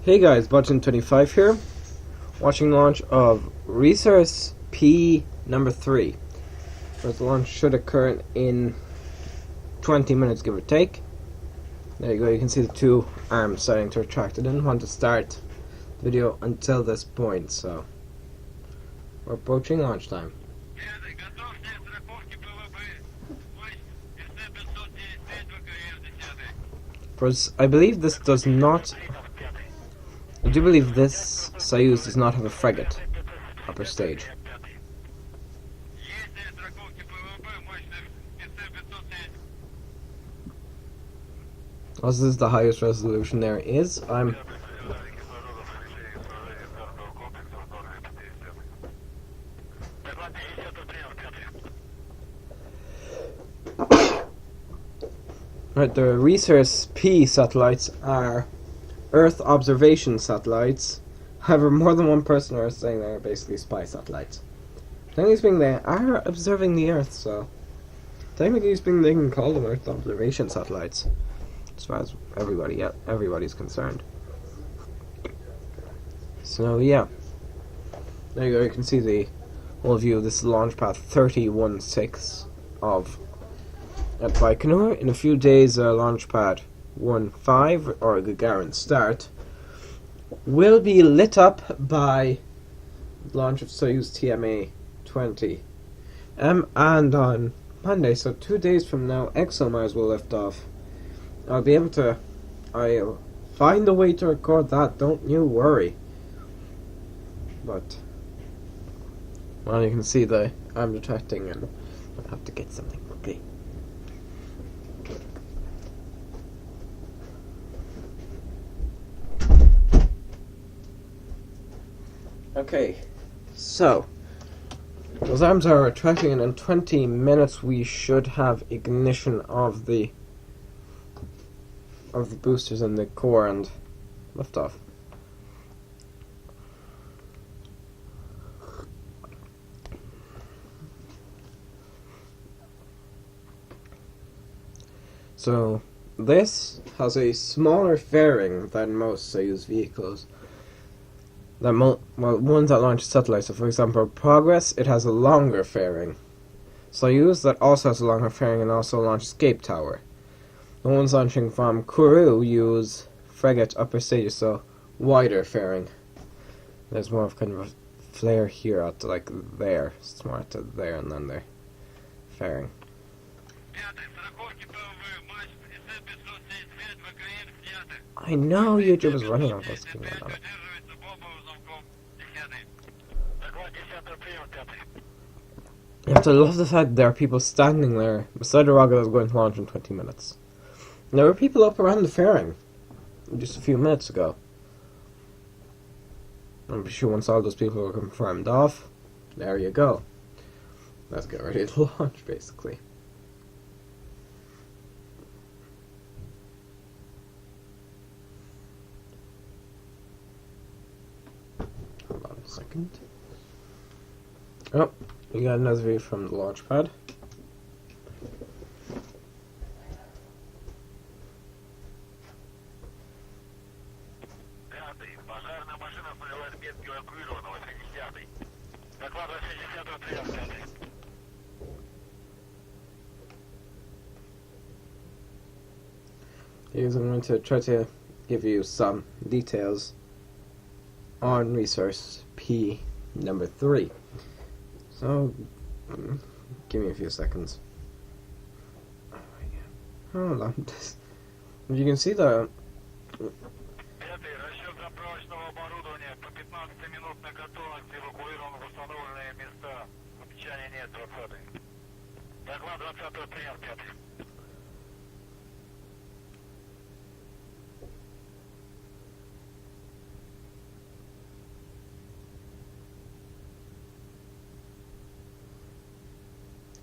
Hey guys, Button25 here, watching the launch of Resurs-P No.3. The launch should occur in 20 minutes, give or take. There you go, you can see the two arms starting to retract. I didn't want to start the video until this point, so we're approaching launch time. I believe this does not... I do believe this Soyuz does not have a frigate upper stage. As this is the highest resolution there is, Right, the Resurs-P satellites are Earth observation satellites. However, more than one person are saying they're basically spy satellites. Technically speaking, they are observing the Earth, so technically speaking, they can call them Earth observation satellites, as far as everybody's concerned. So yeah, there you go. You can see the whole view. This is launch pad 3016 of at Baikonur. In a few days, launch pad 15, or Gagarin start, will be lit up by launch of Soyuz TMA-20. And on Monday, so 2 days from now, ExoMars will lift off. I'll find a way to record that, don't you worry. But, well, you can see I'm retracting, and I'll have to get something quickly. Okay, so those arms are retracting, and in 20 minutes we should have ignition of the boosters in the core and liftoff. So this has a smaller fairing than most Soyuz vehicles. Ones that launch satellites. So, for example, Progress, it has a longer fairing. Soyuz, that also has a longer fairing and also launch escape tower. The ones launching from Kourou use frigate upper stages, so wider fairing. There's more of kind of a flare here at like there. It's more to there and then there. Fairing. I know YouTube is running on this. You have to love the fact there are people standing there beside a rocket that's going to launch in 20 minutes. And there were people up around the fairing just a few minutes ago. I'm sure once all those people are confirmed off, there you go. Let's get ready to launch, basically. Hold on a second. Oh. We got another view from the launch pad. Here's I'm going to try to give you some details on Resurs-P No.3. So, give me a few seconds. Hold on. You can see the...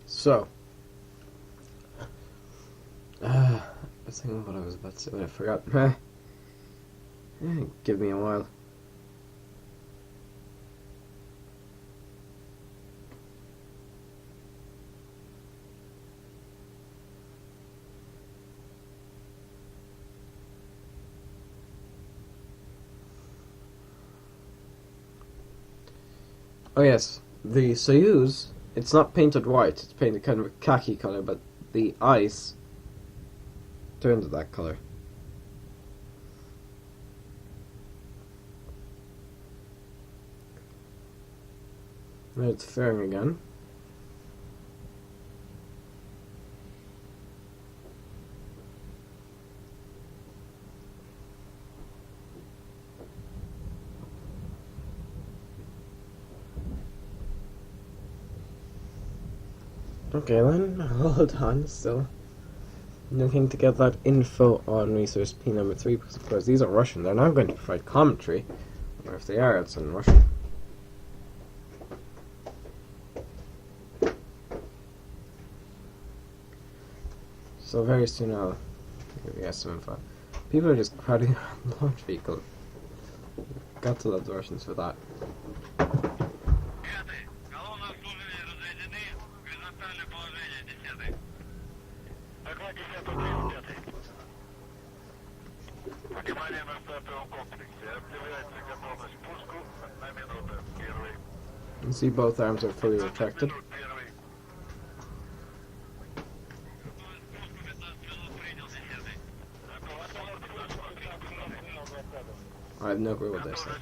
So, I was thinking what I was about to say, but I forgot. Give me a while. Oh yes, the Soyuz, it's not painted white, it's painted kind of a khaki colour, but the ice turns that colour. Now it's fairing again. Okay then, hold on, still looking to get that info on Resurs-P No.3, because of course these are Russian. They're not going to provide commentary, or if they are, it's in Russian. So very soon I'll give you some info. People are just crowding around the launch vehicle. Got to love the Russians for that. You see both arms are fully retracted. I have no clue what they're saying.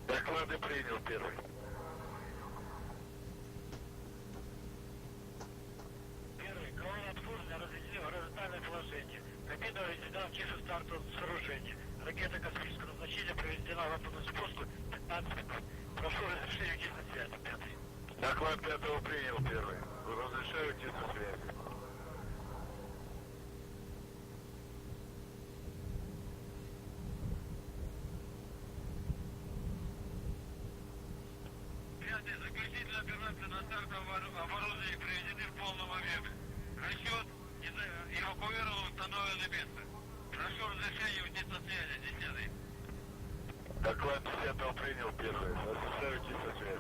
Доклады принял первый. Первый, колонна обслуживания разъединена в горизонтальное положение. Кабина разведена в тише стартовом сооружении. Ракета космического назначения проведена в аппаратном спуску 15 минут. Прошу разрешения уйти со связи. Пятый. Доклад пятого принял первый. Разрешаю уйти со связи. Заключительная операция на стартовом оборудовании проведены в полном объеме. Расчет эвакуировал установленное место. Прошу разрешения уйти со связи, 10-й. Доклад 10-го принял первый. Разрешаю уйти со связи.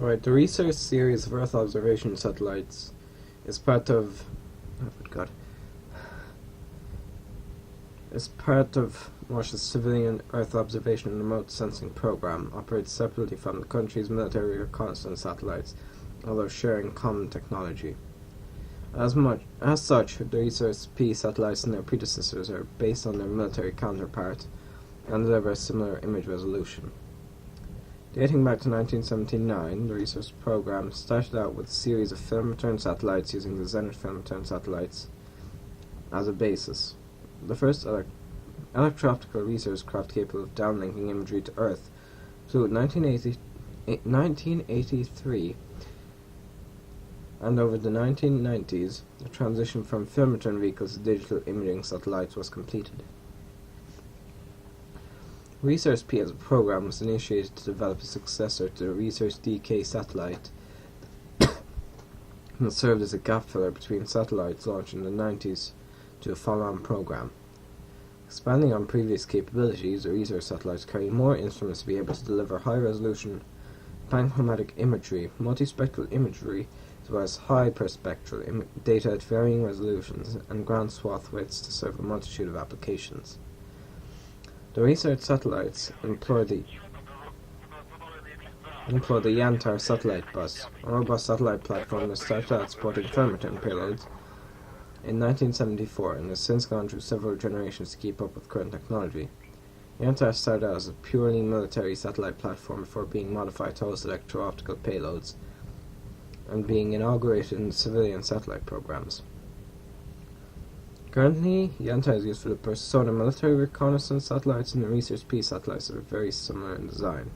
Alright, the Resurs series of Earth observation satellites is part of... oh good god. Is part of Russia's civilian Earth observation and remote sensing program, operates separately from the country's military reconnaissance satellites, although sharing common technology. As such, the Resurs-P satellites and their predecessors are based on their military counterparts and deliver a similar image resolution. Dating back to 1979, the Resurs program started out with a series of film return satellites using the Zenit film return satellites as a basis. The first electro-optical Resurs craft capable of downlinking imagery to Earth flew in 1983, and over the 1990s, the transition from film return vehicles to digital imaging satellites was completed. Resurs-P as a program was initiated to develop a successor to the Resurs-DK satellite and served as a gap filler between satellites launched in the 90s to a follow-on program. Expanding on previous capabilities, the Resurs satellites carry more instruments to be able to deliver high-resolution panchromatic imagery, multispectral imagery, as well as hyperspectral data at varying resolutions and ground swath widths to serve a multitude of applications. The Resurs satellites employ the Yantar satellite bus, a robust satellite platform that started out supporting film return payloads in 1974 and has since gone through several generations to keep up with current technology. Yantar started out as a purely military satellite platform before being modified to host electro-optical payloads and being inaugurated in civilian satellite programs. Currently, Yantar is used for the Persona military reconnaissance satellites, and the Resurs-P satellites are very similar in design.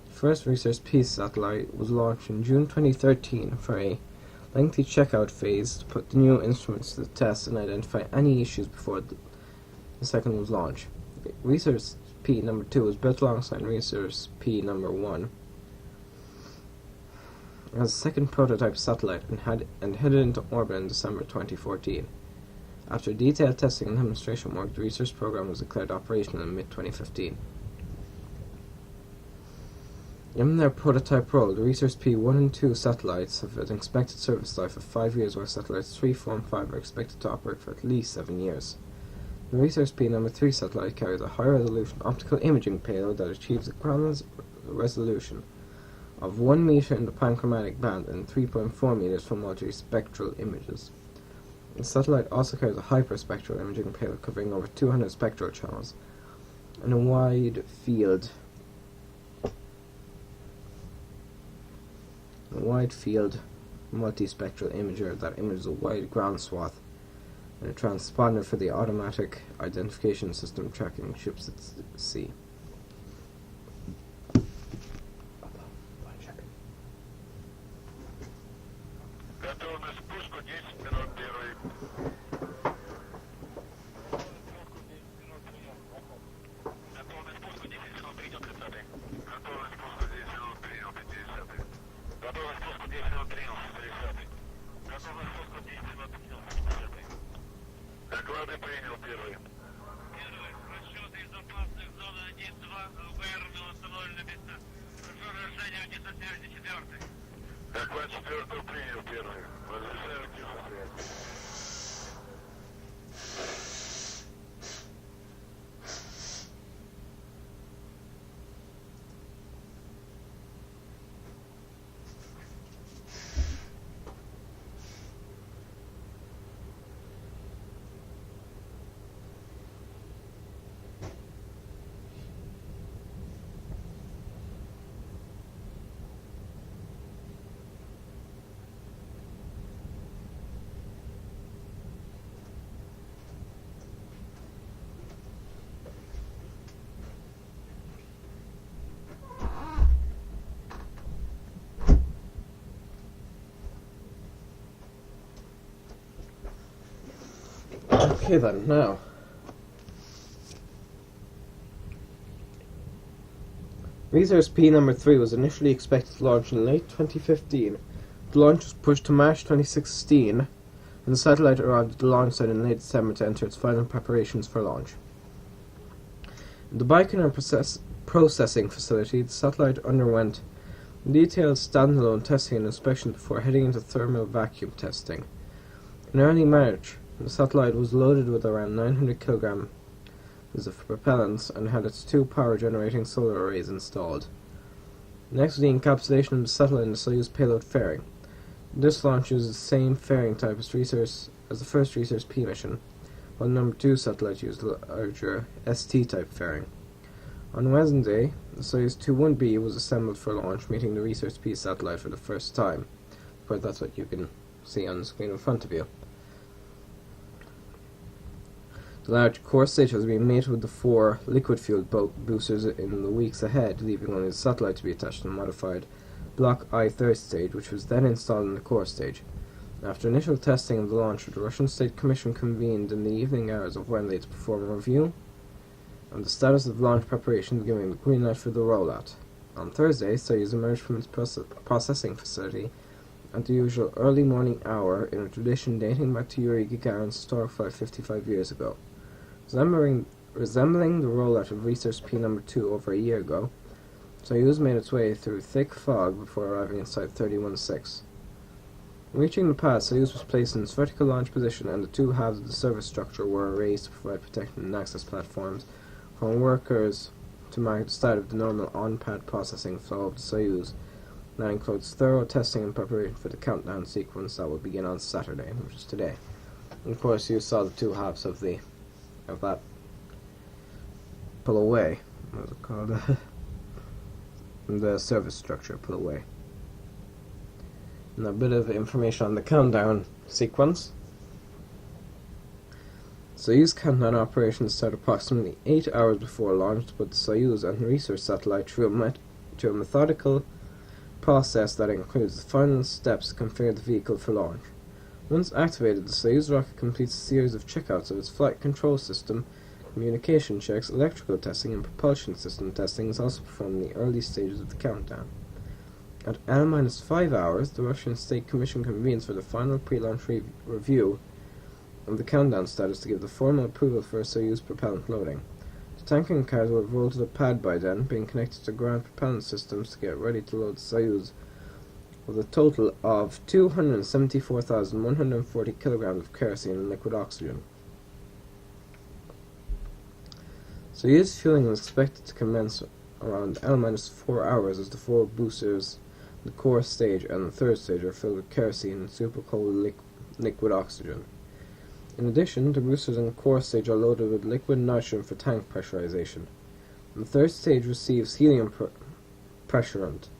The first Resurs-P satellite was launched in June 2013 for a lengthy checkout phase to put the new instruments to the test and identify any issues before the second was launched. Resurs-P number 2 was built alongside Resurs-P number 1 as a second prototype satellite and headed into orbit in December 2014. After detailed testing and demonstration work, the research program was declared operational in mid-2015. In their prototype role, the Resurs-P 1 and 2 satellites have an expected service life of 5 years, while satellites 3, 4, and 5 are expected to operate for at least 7 years. The Resurs-P number 3 satellite carries a high-resolution optical imaging payload that achieves a ground resolution of 1 meter in the panchromatic band and 3.4 meters for multispectral images. The satellite also carries a hyperspectral imaging payload covering over 200 spectral channels and a wide field multispectral imager that images a wide ground swath, and a transponder for the automatic identification system tracking ships at sea. Доклады принял первый. Первый. Расчеты безопасных зон 1-2 ВР установлены места. Прошу разрешения внести связи 4. Доклад 4 принял первый. Разрешаю тихо связь. Okay then, now. Resurs-P number 3 was initially expected to launch in late 2015. The launch was pushed to March 2016, and the satellite arrived at the launch site in late December to enter its final preparations for launch. In the Baikonur processing facility, the satellite underwent detailed standalone testing and inspection before heading into thermal vacuum testing. In early March, the satellite was loaded with around 900 kilograms of propellants and had its 2 power-generating solar arrays installed. Next, the encapsulation of the satellite in the Soyuz payload fairing. This launch uses the same fairing type as the first Resurs-P mission, while the number 2 satellite used the larger ST-type fairing. On Wednesday, the Soyuz 21B was assembled for launch, meeting the Resurs-P satellite for the first time. But that's what you can see on the screen in front of you. The large core stage has been mated with the 4 liquid-fueled boosters in the weeks ahead, leaving only the satellite to be attached to the modified Block I third stage, which was then installed in the core stage. After initial testing of the launcher, the Russian State Commission convened in the evening hours of Wednesday to perform a review on the status of launch preparations, giving the green light for the rollout. On Thursday, Soyuz emerged from its processing facility at the usual early morning hour in a tradition dating back to Yuri Gagarin's historic flight 55 years ago. Resembling the rollout of Resurs-P number 2 over a year ago, Soyuz made its way through thick fog before arriving at Site 31-6. Reaching the pad, Soyuz was placed in its vertical launch position, and the 2 halves of the service structure were raised to provide protection and access platforms for workers to mark the start of the normal on-pad processing flow of the Soyuz. That includes thorough testing and preparation for the countdown sequence that will begin on Saturday, which is today. And of course, you saw the 2 halves of that pull away. What is it called? The service structure pull away. And a bit of information on the countdown sequence. Soyuz countdown operations start approximately 8 hours before launch to put the Soyuz and Resurs satellite through a methodical process that includes the final steps to configure the vehicle for launch. Once activated, the Soyuz rocket completes a series of checkouts of its flight control system, communication checks, electrical testing, and propulsion system testing is also performed in the early stages of the countdown. At N-5 hours, the Russian State Commission convenes for the final pre-launch review of the countdown status to give the formal approval for Soyuz propellant loading. The tanking cars will have rolled to the pad by then, being connected to ground propellant systems to get ready to load the Soyuz with a total of 274,140 kilograms of kerosene and liquid oxygen. Soyuz fueling is expected to commence around N-4 hours as the 4 boosters, the core stage and the third stage are filled with kerosene and supercold liquid oxygen. In addition, the boosters and the core stage are loaded with liquid nitrogen for tank pressurization. The third stage receives helium pressurant.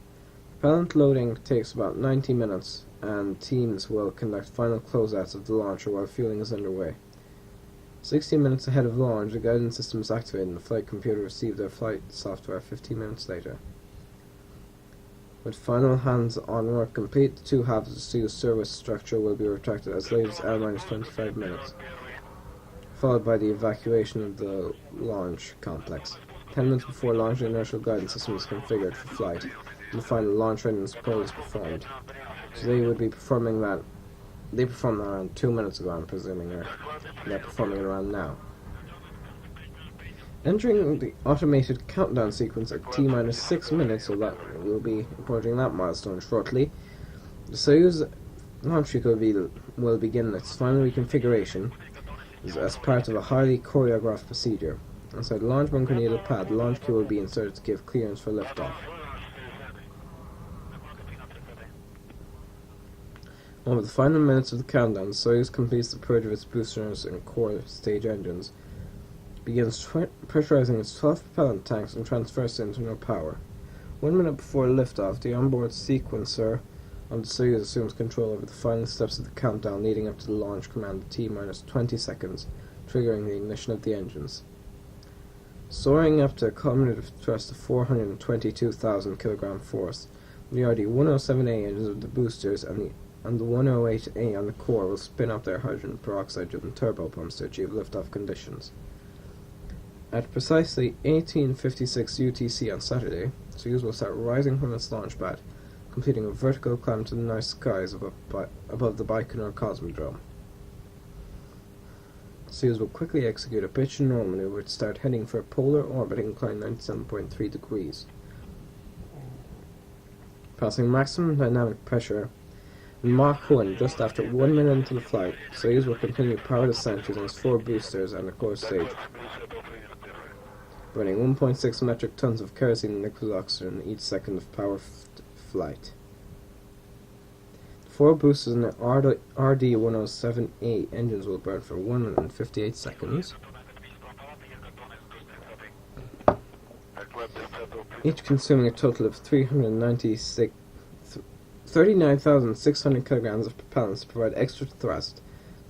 Propellant loading takes about 90 minutes, and teams will conduct final closeouts of the launcher while fueling is underway. 60 minutes ahead of launch, the guidance system is activated and the flight computer receives their flight software 15 minutes later. With final hands-on work complete, the two halves of the Soyuz service structure will be retracted as late as N-25 minutes, followed by the evacuation of the launch complex. 10 minutes before launch, the inertial guidance system is configured for flight, and the final launch readiness probe is performed. So they would be performing that. They performed that around 2 minutes ago, I'm presuming, or they're performing it around now. Entering the automated countdown sequence at T-6 minutes, so that we'll be approaching that milestone shortly. The Soyuz launch vehicle will begin its final reconfiguration as part of a highly choreographed procedure. Inside the launch bunker near the pad, the launch key will be inserted to give clearance for liftoff. Over the final minutes of the countdown, Soyuz completes the purge of its boosters and core stage engines, begins pressurizing its 12 propellant tanks, and transfers to internal power. 1 minute before liftoff, the onboard sequencer of the Soyuz assumes control over the final steps of the countdown leading up to the launch command at T-20 seconds, triggering the ignition of the engines. Soaring up to a cumulative thrust of 422,000 kilogram force, the RD-107A engines of the boosters and the 108A on the core will spin up their hydrogen peroxide-driven turbo pumps to achieve liftoff conditions. At precisely 18:56 UTC on Saturday, Soyuz will start rising from its launch pad, completing a vertical climb to the night skies above the Baikonur Cosmodrome. Soyuz will quickly execute a pitch and roll maneuver to start heading for a polar orbit inclined 97.3 degrees. Passing maximum dynamic pressure in Mach 1 just after 1 minute into the flight, Soyuz will continue power descent using its 4 boosters and the core stage, burning 1.6 metric tons of kerosene and liquid oxygen each second of power flight. The 4 boosters and the RD-107A engines will burn for 158 seconds, each consuming a total of 39,600 kilograms of propellants to provide extra thrust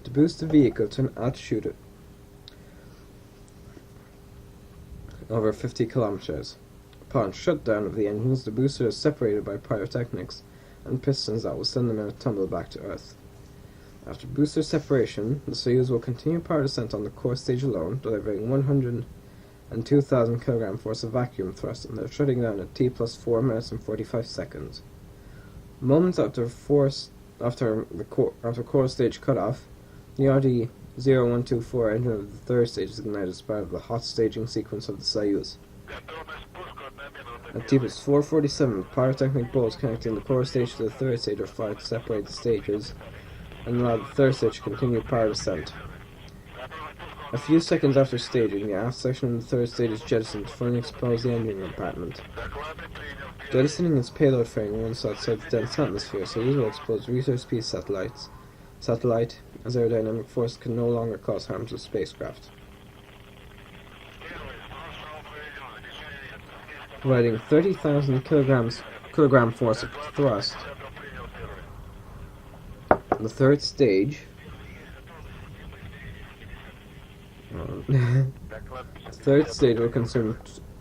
to boost the vehicle to an altitude over 50 kilometers. Upon shutdown of the engines, the booster is separated by pyrotechnics and pistons that will send them in a tumble back to Earth. After booster separation, the Soyuz will continue power descent on the core stage alone, delivering 102,000 kilogram force of vacuum thrust, and they're shutting down at T+4 minutes and 45 seconds. Moments after core stage cutoff, the RD-0124 engine of the third stage is ignited as part of the hot staging sequence of the Soyuz. At T+447, pyrotechnic bolts connecting the core stage to the third stage are fired to separate the stages and allow the third stage to continue power descent. A few seconds after staging, the aft section of the third stage is jettisoned to fully expose the engine compartment. Jettisoning its payload fairing once outside the dense atmosphere, Soyuz will expose Resurs-P satellite, as aerodynamic force can no longer cause harm to the spacecraft. Providing 30,000 kilogram force of thrust, the third stage will consume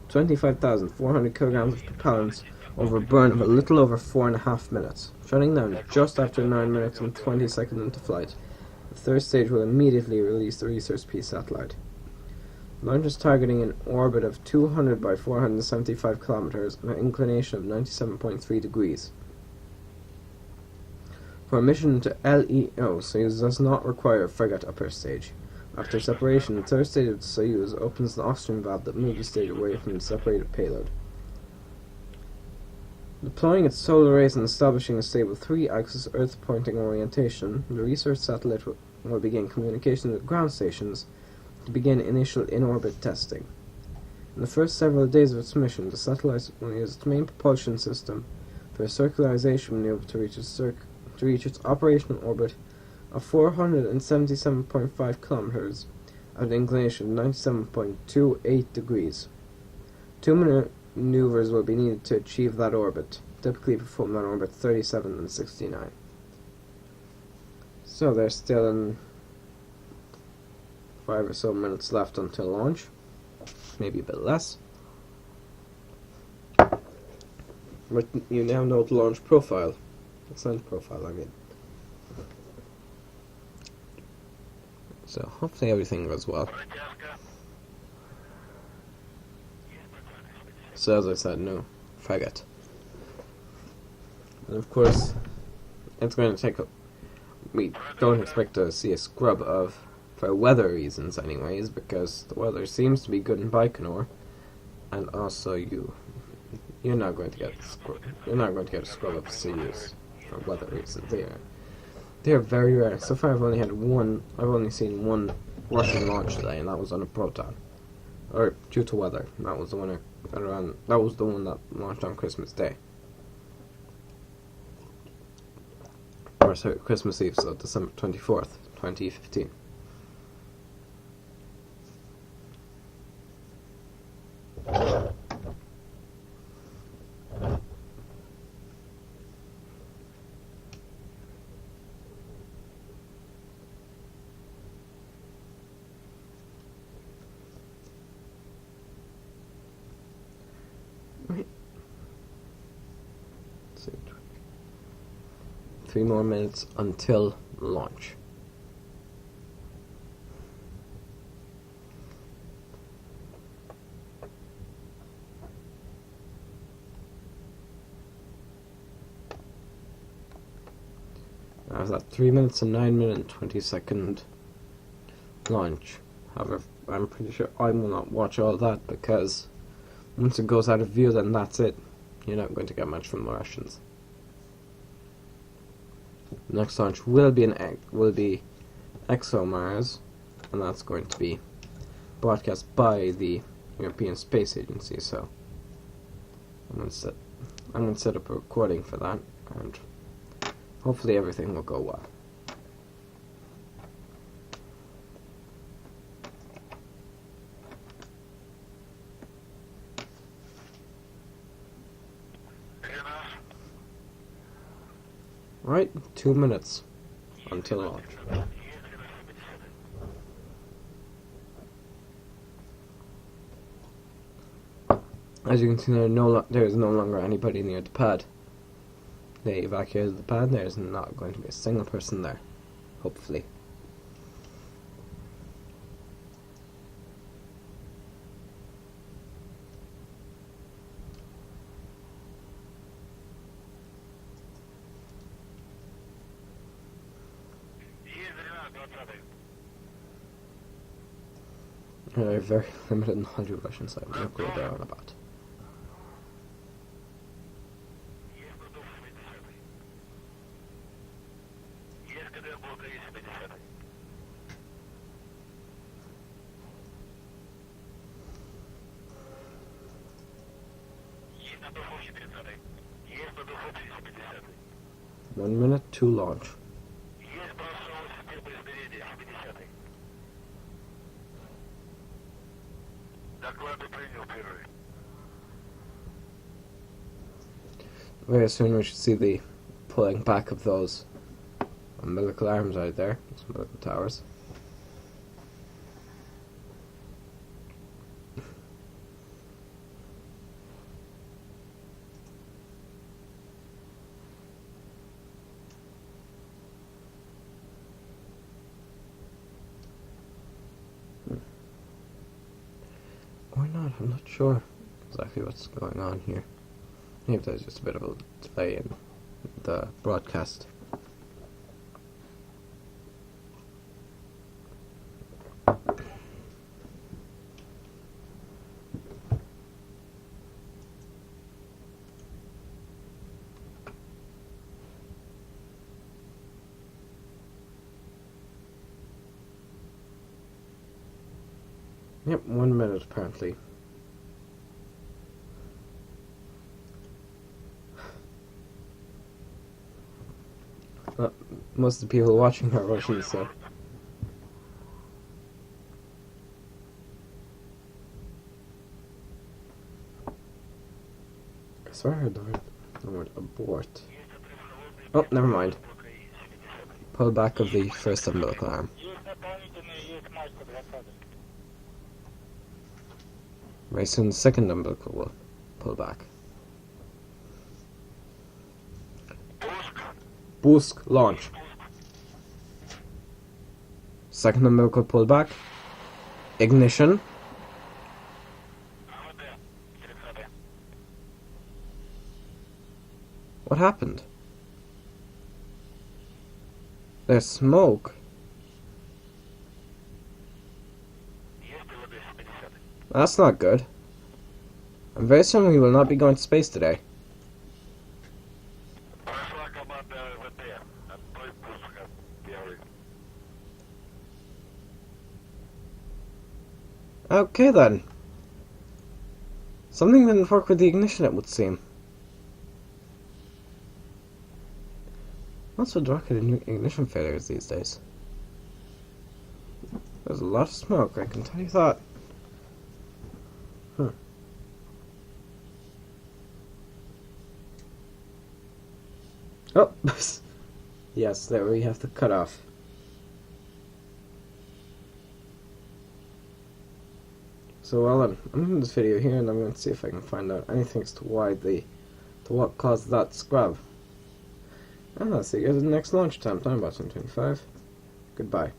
25,400 kilograms of propellants over a burn of a little over 4.5 minutes. Shutting down just after 9 minutes and 20 seconds into flight, the third stage will immediately release the Resurs-P satellite. Launch is targeting an orbit of 200 by 475 kilometers and an inclination of 97.3 degrees. For a mission to LEO, Soyuz does not require a frigate upper stage. After separation, the third stage of Soyuz opens the oxygen valve that moves the stage away from the separated payload. Deploying its solar arrays and establishing a stable 3-axis Earth-pointing orientation, the research satellite will begin communication with ground stations to begin initial in-orbit testing. In the first several days of its mission, the satellite will use its main propulsion system for a circularization maneuver to reach its operational orbit of 477.5 kilometers at an inclination of 97.28 degrees. 2 maneuvers will be needed to achieve that orbit, typically performed on orbit 37 and 69. So there's still 5 or so minutes left until launch, maybe a bit less. But you now know the launch profile, the send profile I mean. So hopefully everything goes well. So as I said, no frigate. And of course, it's going to take we don't expect to see a scrub of, for weather reasons anyways, because the weather seems to be good in Baikonur, and also you're not going to get a scrub of Soyuz for weather reasons. They are very rare. So far I've only seen one Russian launch delay, and that was on a Proton. Or due to weather. That was the one that launched on Christmas Day. Or sorry, Christmas Eve, so December 24th, 2015. Right. 3 more minutes until launch. Now that 3 minutes and 9 minute and 20-second launch. However, I'm pretty sure I will not watch all that, because once it goes out of view, then that's it. You're not going to get much from the Russians. The next launch will be ExoMars, and that's going to be broadcast by the European Space Agency. So I'm going to set up a recording for that, and hopefully everything will go well. Right, 2 minutes until launch. As you can see, there is no longer anybody near the pad. They evacuated the pad. There's not going to be a single person there, hopefully. I have very limited knowledge of Russian, so I have no clue what they're on about. One minute to launch. Very soon we should see the pulling back of those umbilical arms out there, those umbilical towers. I'm not sure exactly what's going on here. Maybe there's just a bit of a delay in the broadcast. Yep, 1 minute apparently. Most of the people watching are Russian, so. I swear I heard the word abort. Oh, never mind. Pull back of the first umbilical arm. Very soon the second umbilical will pull back. Boost, launch. Second umbilical pull back. Ignition. What happened? There's smoke. That's not good. I'm very certain we will not be going to space today. Okay then. Something didn't work with the ignition, it would seem. What's with rocket ignition failures these days? There's a lot of smoke, I can tell you that. Oh! Yes, there we have to cut off. So well then, I'm ending this video here and I'm going to see if I can find out anything as to what caused that scrub. And I'll see you guys in the next launch time. Time about 25. Goodbye.